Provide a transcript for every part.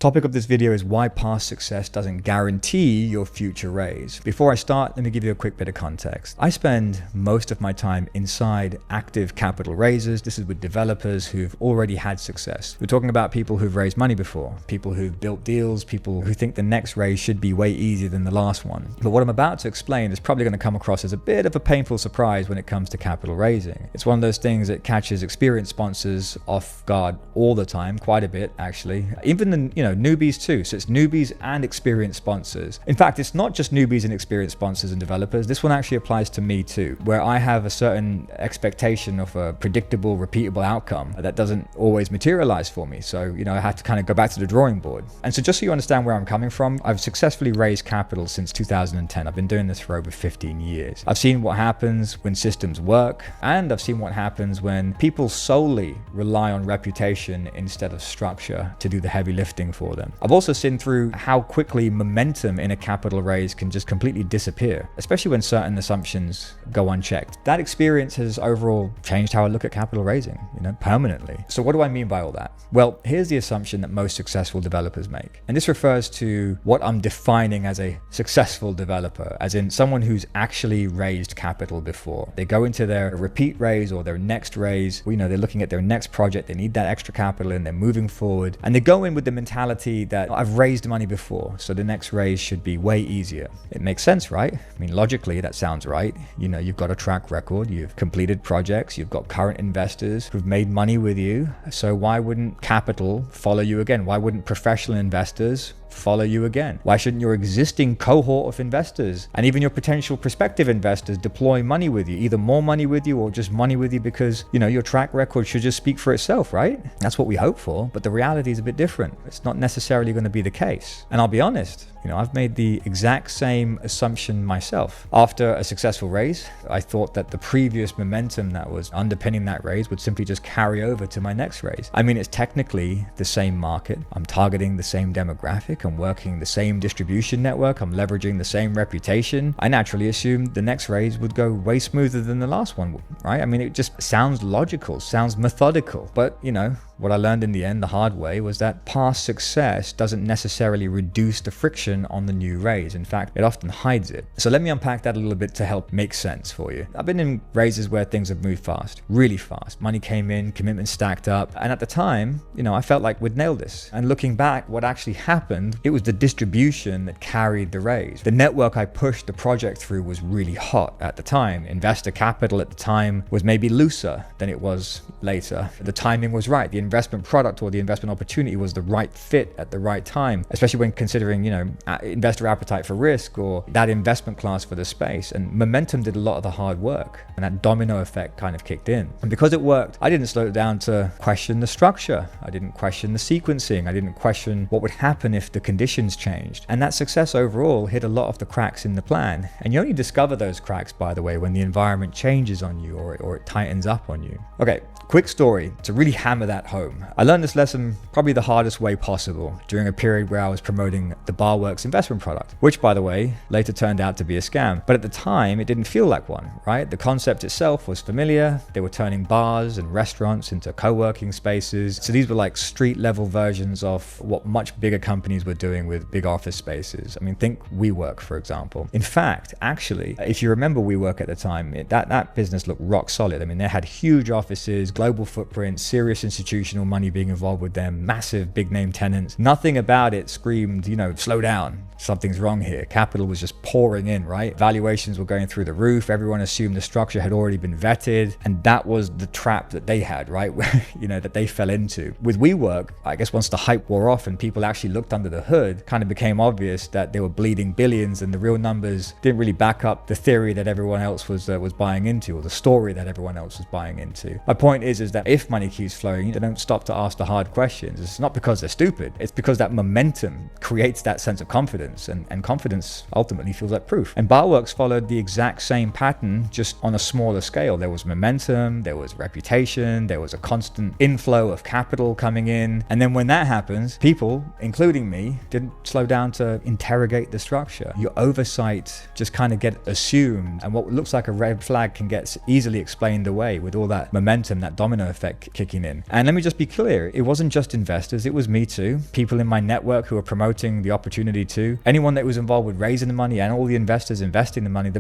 Topic of this video is why past success doesn't guarantee your future raise. Before I start, let me give you a quick bit of context. I spend most of my time inside active capital raises. This is with developers who've already had success. We're talking about people who've raised money before, people who've built deals, people who think the next raise should be way easier than the last one. But what I'm about to explain is probably going to come across as a bit of a painful surprise when it comes to capital raising. It's one of those things that catches experienced sponsors off guard all the time, quite a bit actually. Even the newbies too. So it's newbies and experienced sponsors. In fact, it's not just newbies and experienced sponsors and developers. This one actually applies to me too, where I have a certain expectation of a predictable, repeatable outcome that doesn't always materialize for me. So, I have to kind of go back to the drawing board. And so just so you understand where I'm coming from, I've successfully raised capital since 2010. I've been doing this for over 15 years. I've seen what happens when systems work, and I've seen what happens when people solely rely on reputation instead of structure to do the heavy lifting for them. I've also seen through how quickly momentum in a capital raise can just completely disappear, especially when certain assumptions go unchecked. That experience has overall changed how I look at capital raising, permanently. So what do I mean by all that? Well, here's the assumption that most successful developers make. And this refers to what I'm defining as a successful developer, as in someone who's actually raised capital before. They go into their repeat raise or their next raise, they're looking at their next project, they need that extra capital and they're moving forward. And they go in with the mentality that I've raised money before, so the next raise should be way easier. It makes sense, right? I mean, logically, that sounds right. You've got a track record, you've completed projects, you've got current investors who've made money with you. So why wouldn't capital follow you again? Why wouldn't professional investors follow you again? Why shouldn't your existing cohort of investors and even your potential prospective investors deploy money with you, either more money with you or just money with you because, your track record should just speak for itself, right? That's what we hope for, but the reality is a bit different. It's not necessarily going to be the case. And I'll be honest, I've made the exact same assumption myself. After a successful raise, I thought that the previous momentum that was underpinning that raise would simply just carry over to my next raise. I mean, it's technically the same market. I'm targeting the same demographic. I'm working the same distribution network. I'm leveraging the same reputation. I naturally assumed the next raise would go way smoother than the last one, right? I mean, it just sounds logical, sounds methodical. But, what I learned in the end, the hard way, was that past success doesn't necessarily reduce the friction on the new raise. In fact, it often hides it. So let me unpack that a little bit to help make sense for you. I've been in raises where things have moved fast, really fast. Money came in, commitments stacked up. And at the time, I felt like we'd nailed this. And looking back, what actually happened, it was the distribution that carried the raise. The network I pushed the project through was really hot at the time. Investor capital at the time was maybe looser than it was later. The timing was right. The investment product or the investment opportunity was the right fit at the right time, especially when considering, investor appetite for risk or that investment class for the space. And momentum did a lot of the hard work, and that domino effect kind of kicked in. And because it worked, I didn't slow it down to question the structure. I didn't question the sequencing. I didn't question what would happen if the conditions changed. And that success overall hit a lot of the cracks in the plan. And you only discover those cracks, by the way, when the environment changes on you or it tightens up on you. Okay, quick story to really hammer that home. I learned this lesson probably the hardest way possible during a period where I was promoting the Barworks investment product, which, by the way, later turned out to be a scam. But at the time, it didn't feel like one, right? The concept itself was familiar. They were turning bars and restaurants into co-working spaces. So these were like street level versions of what much bigger companies were doing with big office spaces. I mean, think WeWork, for example. In fact, actually, if you remember WeWork at the time, that business looked rock solid. I mean, they had huge offices, global footprint, serious institutional money being involved with them, massive big name tenants. Nothing about it screamed, slow down. Something's wrong here. Capital was just pouring in, right? Valuations were going through the roof. Everyone assumed the structure had already been vetted. And that was the trap that they had, right? That they fell into. With WeWork, I guess once the hype wore off and people actually looked under the hood, kind of became obvious that they were bleeding billions and the real numbers didn't really back up the theory that everyone else was buying into, or the story that everyone else was buying into. My point is that if money keeps flowing, you don't stop to ask the hard questions. It's not because they're stupid. It's because that momentum creates that sense of confidence, and confidence ultimately feels like proof. And Barworks followed the exact same pattern, just on a smaller scale. There was momentum, there was reputation, there was a constant inflow of capital coming in. And then when that happens, people, including me, didn't slow down to interrogate the structure. Your oversight just kind of get assumed, and what looks like a red flag can get easily explained away with all that momentum, that domino effect kicking in. And let me just be clear, it wasn't just investors, it was me too. People in my network who were promoting the opportunity too. Anyone that was involved with raising the money and all the investors investing the money,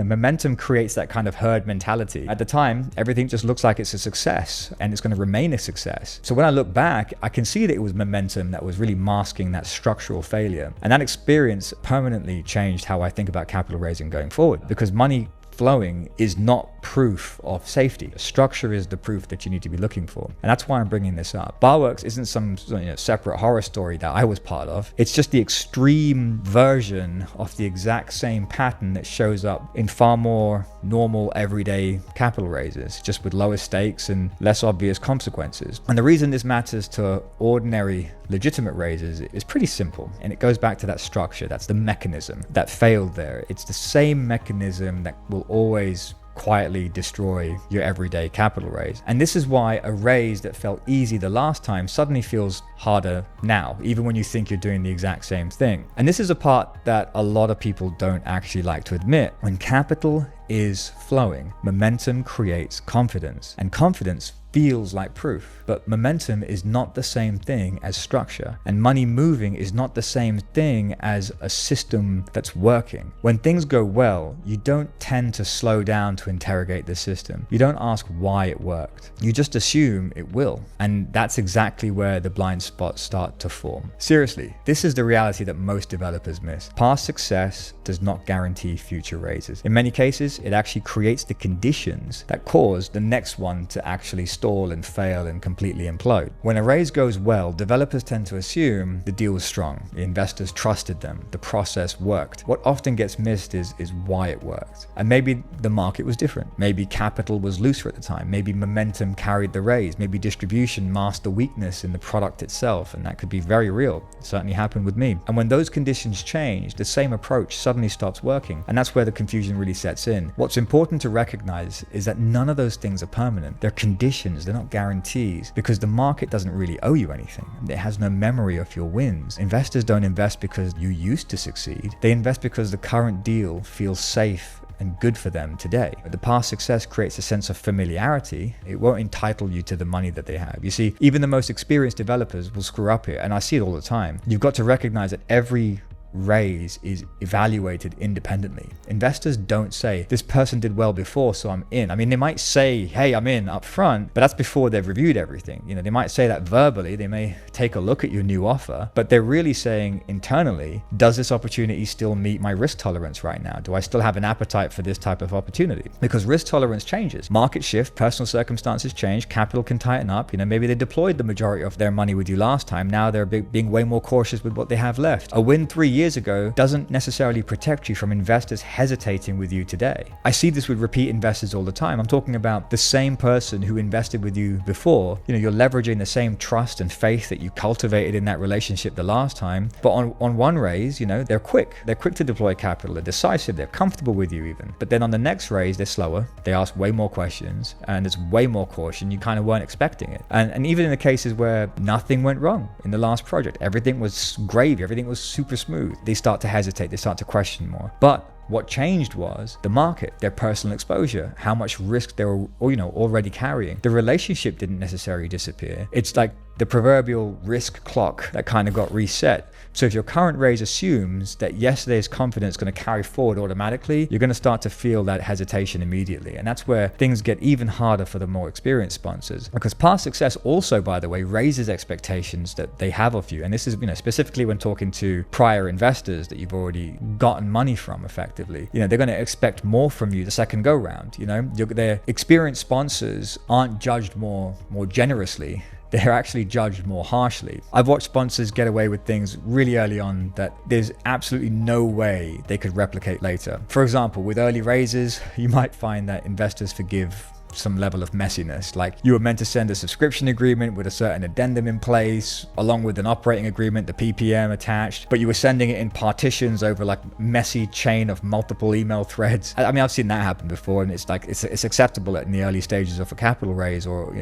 momentum creates that kind of herd mentality. At the time, everything just looks like it's a success and it's going to remain a success. So when I look back, I can see that it was momentum that was really masking that structural failure. And that experience permanently changed how I think about capital raising going forward, because money flowing is not proof of safety. Structure is the proof that you need to be looking for. And that's why I'm bringing this up. Barworks isn't some separate horror story that I was part of. It's just the extreme version of the exact same pattern that shows up in far more normal, everyday capital raises, just with lower stakes and less obvious consequences. And the reason this matters to ordinary, legitimate raises is pretty simple. And it goes back to that structure. That's the mechanism that failed there. It's the same mechanism that will always quietly destroy your everyday capital raise. And this is why a raise that felt easy the last time suddenly feels harder now, even when you think you're doing the exact same thing. And this is a part that a lot of people don't actually like to admit. When capital is flowing, momentum creates confidence, and confidence feels like proof. But momentum is not the same thing as structure, and money moving is not the same thing as a system that's working. When things go well, you don't tend to slow down to interrogate the system. You don't ask why it worked. You just assume it will. And that's exactly where the blind spots start to form. Seriously, this is the reality that most developers miss. Past success does not guarantee future raises. In many cases, it actually creates the conditions that cause the next one to actually stall and fail and completely implode. When a raise goes well, developers tend to assume the deal was strong, the investors trusted them, the process worked. What often gets missed is why it worked. And maybe the market was different. Maybe capital was looser at the time. Maybe momentum carried the raise. Maybe distribution masked the weakness in the product itself, and that could be very real. It certainly happened with me. And when those conditions change, the same approach suddenly stops working, and that's where the confusion really sets in. What's important to recognize is that none of those things are permanent. They're conditions, they're not guarantees, because the market doesn't really owe you anything. It has no memory of your wins. Investors don't invest because you used to succeed. They invest because the current deal feels safe and good for them today. The past success creates a sense of familiarity. It won't entitle you to the money that they have. You see, even the most experienced developers will screw up here, and I see it all the time. You've got to recognize that every raise is evaluated independently. Investors don't say, this person did well before, so I'm in. I mean, they might say, hey, I'm in up front, but that's before they've reviewed everything. They might say that verbally, they may take a look at your new offer, but they're really saying internally, does this opportunity still meet my risk tolerance right now? Do I still have an appetite for this type of opportunity? Because risk tolerance changes. Market shift, personal circumstances change, capital can tighten up. Maybe they deployed the majority of their money with you last time. Now they're being way more cautious with what they have left. A win 3 years ago doesn't necessarily protect you from investors hesitating with you today. I see this with repeat investors all the time. I'm talking about the same person who invested with you before. You're leveraging the same trust and faith that you cultivated in that relationship the last time. But on one raise, they're quick. They're quick to deploy capital. They're decisive. They're comfortable with you even. But then on the next raise, they're slower. They ask way more questions, and there's way more caution. You kind of weren't expecting it. And even in the cases where nothing went wrong in the last project, everything was gravy, everything was super smooth, they start to hesitate, they start to question more. But what changed was the market, their personal exposure, how much risk they were already carrying. The relationship didn't necessarily disappear. It's like the proverbial risk clock that kind of got reset. So if your current raise assumes that yesterday's confidence is going to carry forward automatically, you're going to start to feel that hesitation immediately. And that's where things get even harder for the more experienced sponsors. Because past success also, by the way, raises expectations that they have of you. And this is, specifically when talking to prior investors that you've already gotten money from effectively. They're going to expect more from you the second go round. Their experienced sponsors aren't judged more generously. They're actually judged more harshly. I've watched sponsors get away with things really early on that there's absolutely no way they could replicate later. For example, with early raises, you might find that investors forgive some level of messiness. Like you were meant to send a subscription agreement with a certain addendum in place, along with an operating agreement, the PPM attached, but you were sending it in partitions over like messy chain of multiple email threads. I mean, I've seen that happen before, and it's like it's acceptable in the early stages of a capital raise or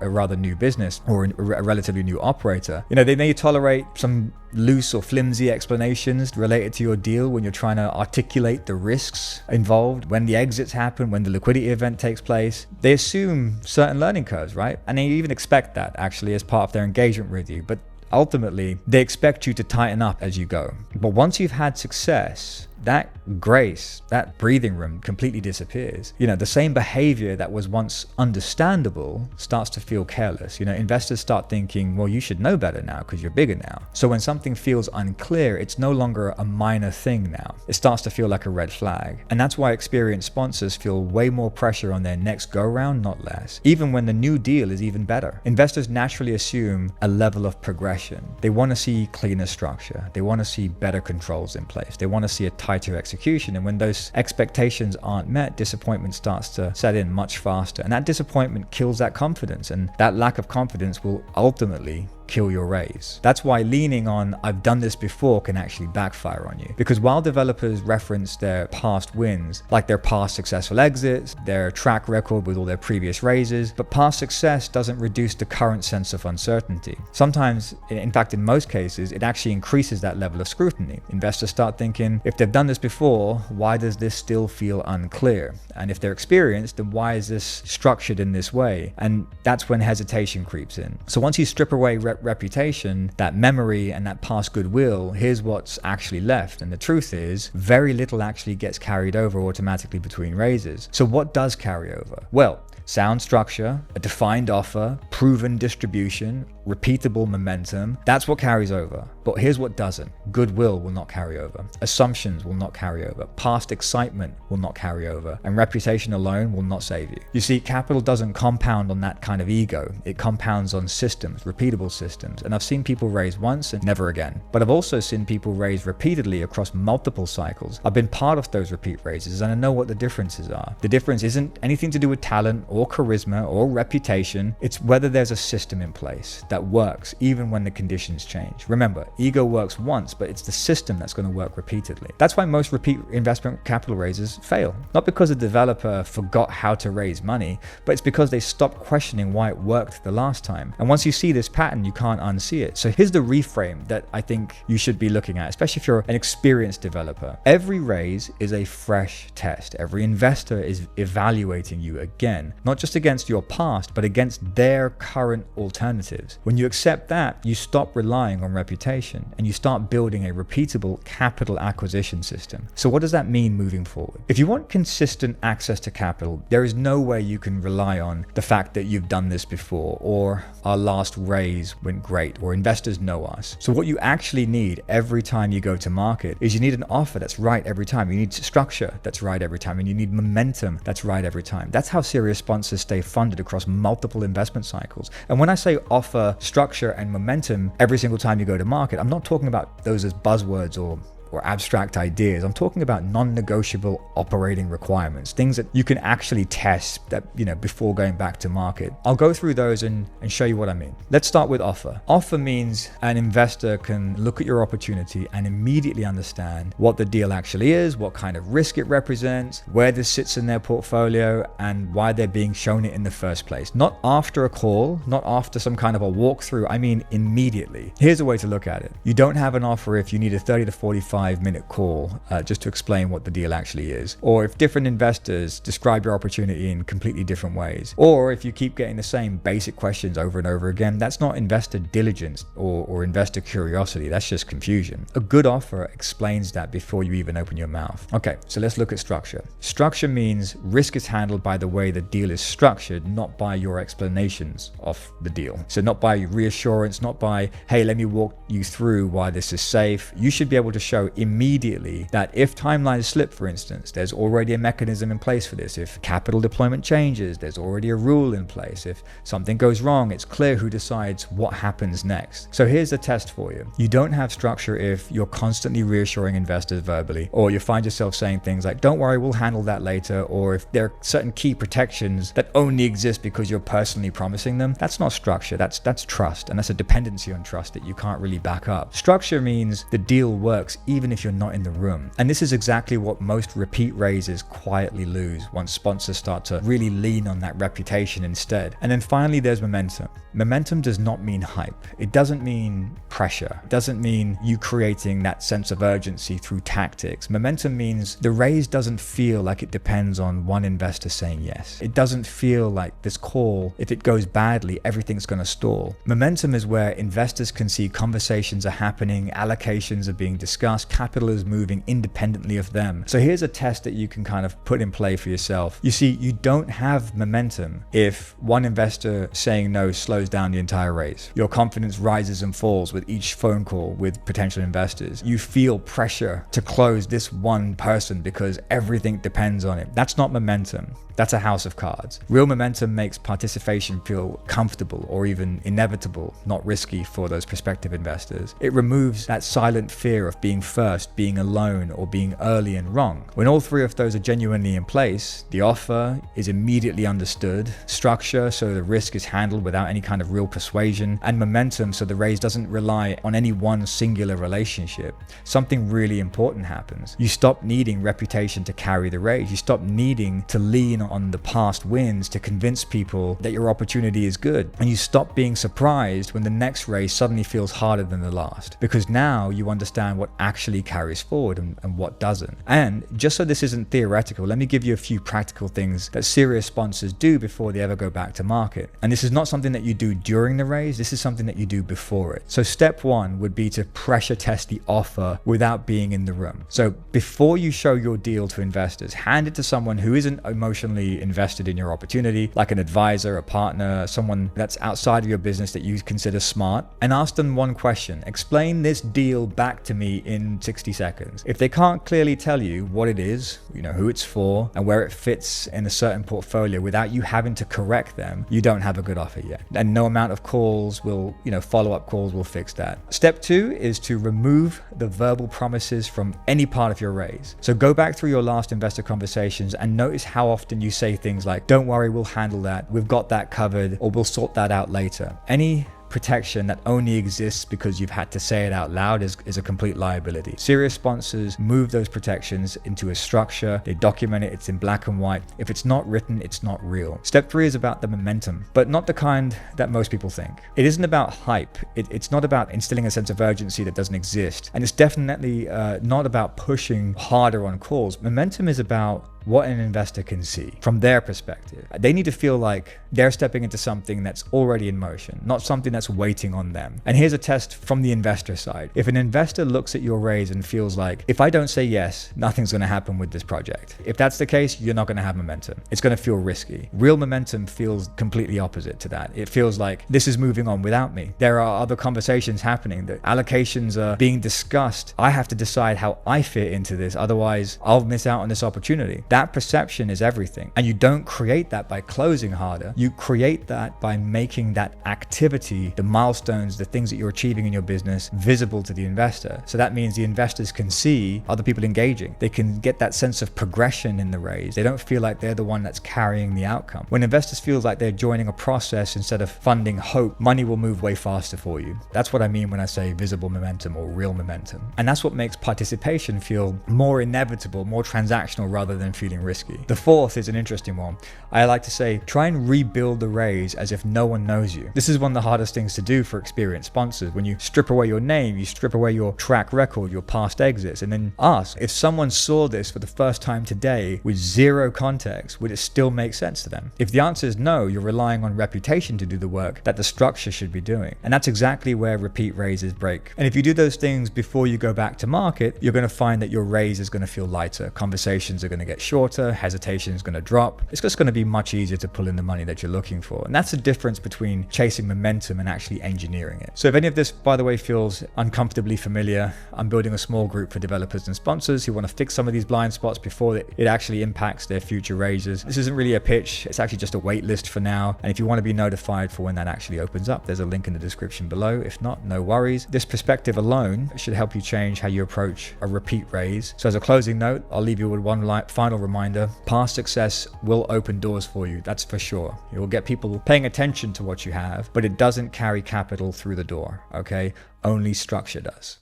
a rather new business or a relatively new operator. They may tolerate some loose or flimsy explanations related to your deal when you're trying to articulate the risks involved, when the exits happen, when the liquidity event takes place. They assume certain learning curves, right? And they even expect that actually as part of their engagement with you. But ultimately, they expect you to tighten up as you go. But once you've had success, that grace, that breathing room completely disappears. The same behavior that was once understandable starts to feel careless. Investors start thinking, well, you should know better now because you're bigger now. So when something feels unclear, it's no longer a minor thing now. It starts to feel like a red flag. And that's why experienced sponsors feel way more pressure on their next go round, not less. Even when the new deal is even better. Investors naturally assume a level of progression. They want to see cleaner structure. They want to see better controls in place. They want to see a tighter execution. And when those expectations aren't met, disappointment starts to set in much faster. And that disappointment kills that confidence. And that lack of confidence will ultimately kill your raise. That's why leaning on "I've done this before" can actually backfire on you. Because while developers reference their past wins, like their past successful exits, their track record with all their previous raises, but past success doesn't reduce the current sense of uncertainty. Sometimes, in fact, in most cases, it actually increases that level of scrutiny. Investors start thinking, if they've done this before, why does this still feel unclear? And if they're experienced, then why is this structured in this way? And that's when hesitation creeps in. So once you strip away reputation, that memory and that past goodwill, here's what's actually left. And the truth is, very little actually gets carried over automatically between raises. So what does carry over? Well, sound structure, a defined offer, proven distribution, repeatable momentum, that's what carries over. But here's what doesn't. Goodwill will not carry over. Assumptions will not carry over. Past excitement will not carry over. And reputation alone will not save you. You see, capital doesn't compound on that kind of ego. It compounds on systems, repeatable systems. And I've seen people raise once and never again. But I've also seen people raise repeatedly across multiple cycles. I've been part of those repeat raises and I know what the differences are. The difference isn't anything to do with talent or charisma or reputation. It's whether there's a system in place that works even when the conditions change. Remember, ego works once, but it's the system that's going to work repeatedly. That's why most repeat investment capital raises fail. Not because the developer forgot how to raise money, but it's because they stopped questioning why it worked the last time. And once you see this pattern, you can't unsee it. So here's the reframe that I think you should be looking at, especially if you're an experienced developer. Every raise is a fresh test. Every investor is evaluating you again, not just against your past, but against their current alternatives. When you accept that, you stop relying on reputation and you start building a repeatable capital acquisition system. So what does that mean moving forward? If you want consistent access to capital, there is no way you can rely on the fact that you've done this before, or our last raise went great, or investors know us. So what you actually need every time you go to market is you need an offer that's right every time. You need structure that's right every time, and you need momentum that's right every time. That's how serious sponsors stay funded across multiple investment cycles. And when I say offer, structure, and momentum every single time you go to market, I'm not talking about those as buzzwords or abstract ideas. I'm talking about non-negotiable operating requirements, things that you can actually test that, before going back to market. I'll go through those and show you what I mean. Let's start with offer. Offer means an investor can look at your opportunity and immediately understand what the deal actually is, what kind of risk it represents, where this sits in their portfolio, and why they're being shown it in the first place. Not after a call, not after some kind of a walkthrough, I mean immediately. Here's a way to look at it. You don't have an offer if you need a 30 to 45-minute call just to explain what the deal actually is, or if different investors describe your opportunity in completely different ways, or if you keep getting the same basic questions over and over again. That's not investor diligence or investor curiosity. That's just confusion. A good offer explains that before you even open your mouth. Okay, so let's look at structure. Structure means risk is handled by the way the deal is structured, not by your explanations of the deal. So not by reassurance, not by, hey, let me walk you through why this is safe. You should be able to show know immediately that if timelines slip, for instance, there's already a mechanism in place for this. If capital deployment changes, there's already a rule in place. If something goes wrong, it's clear who decides what happens next. So here's the test for you. You don't have structure if you're constantly reassuring investors verbally, or you find yourself saying things like, don't worry, we'll handle that later, or if there are certain key protections that only exist because you're personally promising them. That's not structure, that's trust, and that's a dependency on trust that you can't really back up. Structure means the deal works even if you're not in the room. And this is exactly what most repeat raises quietly lose once sponsors start to really lean on that reputation instead. And then finally, there's momentum. Momentum does not mean hype. It doesn't mean pressure. It doesn't mean you creating that sense of urgency through tactics. Momentum means the raise doesn't feel like it depends on one investor saying yes. It doesn't feel like this call, if it goes badly, everything's going to stall. Momentum is where investors can see conversations are happening, allocations are being discussed, capital is moving independently of them. So here's a test that you can kind of put in play for yourself. You see, you don't have momentum if one investor saying no slows down the entire raise. Your confidence rises and falls with each phone call with potential investors. You feel pressure to close this one person because everything depends on it. That's not momentum. That's a house of cards. Real momentum makes participation feel comfortable or even inevitable, not risky for those prospective investors. It removes that silent fear of being first, being alone, or being early and wrong. When all three of those are genuinely in place, the offer is immediately understood, structure so the risk is handled without any kind of real persuasion, and momentum so the raise doesn't rely on any one singular relationship. Something really important happens. You stop needing reputation to carry the raise. You stop needing to lean on the past wins to convince people that your opportunity is good. And you stop being surprised when the next race suddenly feels harder than the last, because now you understand what actually carries forward and what doesn't. And just so this isn't theoretical, let me give you a few practical things that serious sponsors do before they ever go back to market. And this is not something that you do during the raise, this is something that you do before it. So step one would be to pressure test the offer without being in the room. So before you show your deal to investors, hand it to someone who isn't emotionally invested in your opportunity, like an advisor, a partner, someone that's outside of your business that you consider smart, and ask them one question. Explain this deal back to me in 60 seconds. If they can't clearly tell you what it is, who it's for, and where it fits in a certain portfolio without you having to correct them, you don't have a good offer yet. And no amount of calls will, follow-up calls will fix that. Step two is to remove the verbal promises from any part of your raise. So go back through your last investor conversations and notice how often you say things like, don't worry, we'll handle that, we've got that covered, or we'll sort that out later. Any protection that only exists because you've had to say it out loud is a complete liability. Serious sponsors move those protections into a structure, they document it, it's in black and white. If it's not written, it's not real. Step three is about the momentum, but not the kind that most people think. It isn't about hype. It's not about instilling a sense of urgency that doesn't exist. And it's definitely not about pushing harder on calls. Momentum is about what an investor can see from their perspective. They need to feel like they're stepping into something that's already in motion, not something that's waiting on them. And here's a test from the investor side. If an investor looks at your raise and feels like, if I don't say yes, nothing's going to happen with this project. If that's the case, you're not going to have momentum. It's going to feel risky. Real momentum feels completely opposite to that. It feels like this is moving on without me. There are other conversations happening. The allocations are being discussed. I have to decide how I fit into this. Otherwise, I'll miss out on this opportunity. That perception is everything. And you don't create that by closing harder. You create that by making that activity, the milestones, the things that you're achieving in your business, visible to the investor. So that means the investors can see other people engaging. They can get that sense of progression in the raise. They don't feel like they're the one that's carrying the outcome. When investors feel like they're joining a process instead of funding hope, money will move way faster for you. That's what I mean when I say visible momentum or real momentum. And that's what makes participation feel more inevitable, more transactional rather than feeling risky. The fourth is an interesting one. I like to say, try and rebuild the raise as if no one knows you. This is one of the hardest things to do for experienced sponsors. When you strip away your name, you strip away your track record, your past exits, and then ask, if someone saw this for the first time today with zero context, would it still make sense to them? If the answer is no, you're relying on reputation to do the work that the structure should be doing. And that's exactly where repeat raises break. And if you do those things before you go back to market, you're going to find that your raise is going to feel lighter. Conversations are going to get shorter, hesitation is going to drop. It's just going to be much easier to pull in the money that you're looking for. And that's the difference between chasing momentum and actually engineering it. So if any of this, by the way, feels uncomfortably familiar, I'm building a small group for developers and sponsors who want to fix some of these blind spots before it actually impacts their future raises. This isn't really a pitch. It's actually just a wait list for now. And if you want to be notified for when that actually opens up, there's a link in the description below. If not, no worries. This perspective alone should help you change how you approach a repeat raise. So as a closing note, I'll leave you with one final reminder. Past success will open doors for you. That's for sure. It will get people paying attention to what you have, but it doesn't carry capital through the door. Okay? Only structure does.